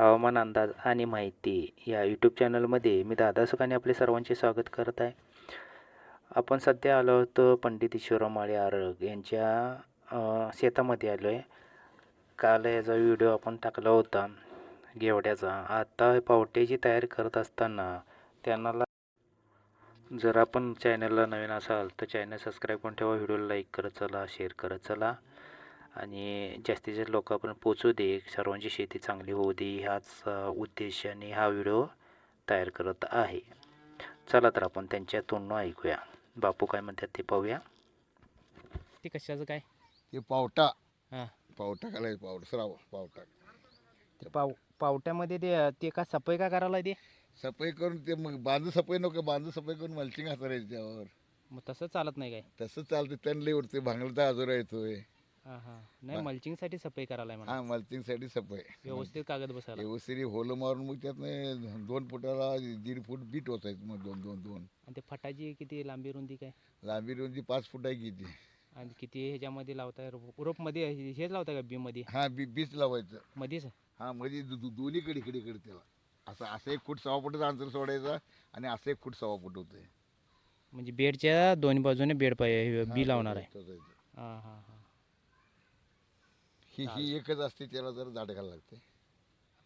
हवामान अंदाज आणि माहिती या यूट्यूब चॅनलमध्ये मी दादा सुकाने आपले सर्वांचे स्वागत करत आहे. आपण सध्या आलो होतो पंडित ईश्वरराव माळी आरग यांच्या शेतामध्ये आलो आहे. काल याचा व्हिडिओ आपण टाकला होता घेवड्याचा. आता पावट्याची तयारी करत असताना त्यांना जर आपण चॅनलला नवीन असाल तर चॅनल सबस्क्राईब करून ठेवा, व्हिडिओला लाईक करत चला, शेअर करत चला आणि जास्तीत जास्त लोकांपर्यंत पोचू दे, सर्वांची शेती चांगली होऊ दे ह्याच उद्देशाने हा व्हिडिओ तयार करत आहे. चला तर आपण त्यांच्या तोंडून ऐकूया, बापू काय म्हणतात ते पाहूया. ते कशाचं काय ते पावटा हां पावटा घालायचं, पावडसराव पावटा. ते पावट्यामध्ये ते का सफाई का करायला ते सफाई करून ते मग बांधू सफाई नको, बांधू सफाई करून मल्चिंग हातारायचं त्यावर. मग तसं चालत नाही काय? तसं चालतं, त्यांना उडते भांगलता आजोरा येतोय. हां हां नाही, मल्चिंगसाठी सफाई करायला म्हणा. हा, मल्चिंगसाठी सफाई व्यवस्थित कागद बसायला. व्यवस्थित होलं मारून मग त्यातनं 2 फुटाला 1.5 फूट बीट होतायत. मग 2 आणि ते फटाची किती लांबी रुंदी काय? लांबी रुंदी 5 फूट आहे किती. आणि किती ह्याच्यामध्ये लावताय? रोपमध्ये हेच लावताय का बीमध्ये? हा, बीच लावायचं. मध्येच? हा, मध्ये दोन्ही कडे त्याला असं 1 फूट 6 फुटाचं अंतर सोडायचं आणि असं 1 फूट 6 फूट होतंय. म्हणजे बेडच्या दोन्ही बाजूने बेड पाहिजे, बी लावणार आहे. तोचायचं. हां हां हां. ही एकच असते, त्याला जरा झाड घालायला लागते.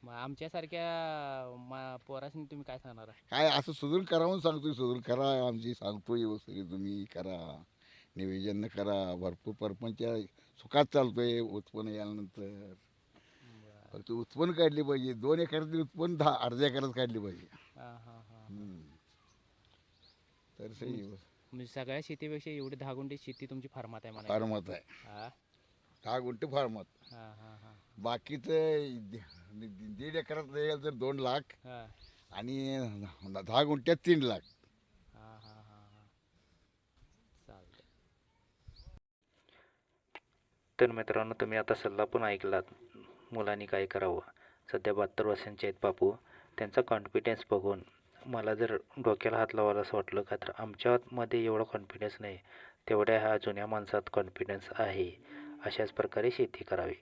मग आमच्यासारख्या पोरासनी तुम्ही काय सांगणार आहे? काय असं सुधरून करा म्हणून सांगतोय, सुधरून करा आमची सांगतोय व्यवस्थित तुम्ही करा, नियोजन करा. भरपूर परपंच सुखात चालतोय. उत्पन्न यानंतर फक्त उत्पन्न काढली पाहिजे. 2 एकरातली उत्पन्न 10 अर्ध्या एकरात काढली पाहिजे. हां हां हां. तर सही म्हणजे सगळ्या शेतीपेक्षा एवढी 10 गुंठे शेती तुमची फार्मात आहे म्हणा. फार्मात आहे. हां 10 गुंठे फार्मात. हां हां हां. बाकीचं 1.5 एकरात जाईल तर 2 लाख हां आणि 10 गुंठ्यात 3 लाख. हां हां हां हां. चालतंय. तर मित्रांनो, तुम्ही आता सल्ला पण ऐकलात. मुलांनी काय करावं. सध्या 72 वर्षांचे आहेत बापू. त्यांचा कॉन्फिडन्स बघून मला जर डोक्याला हात लावायला असं वाटलं का, तर आमच्यामध्ये एवढा कॉन्फिडन्स नाही, तेवढ्या ह्या जुन्या माणसात कॉन्फिडन्स आहे. अशाच प्रकारे शेती करावी.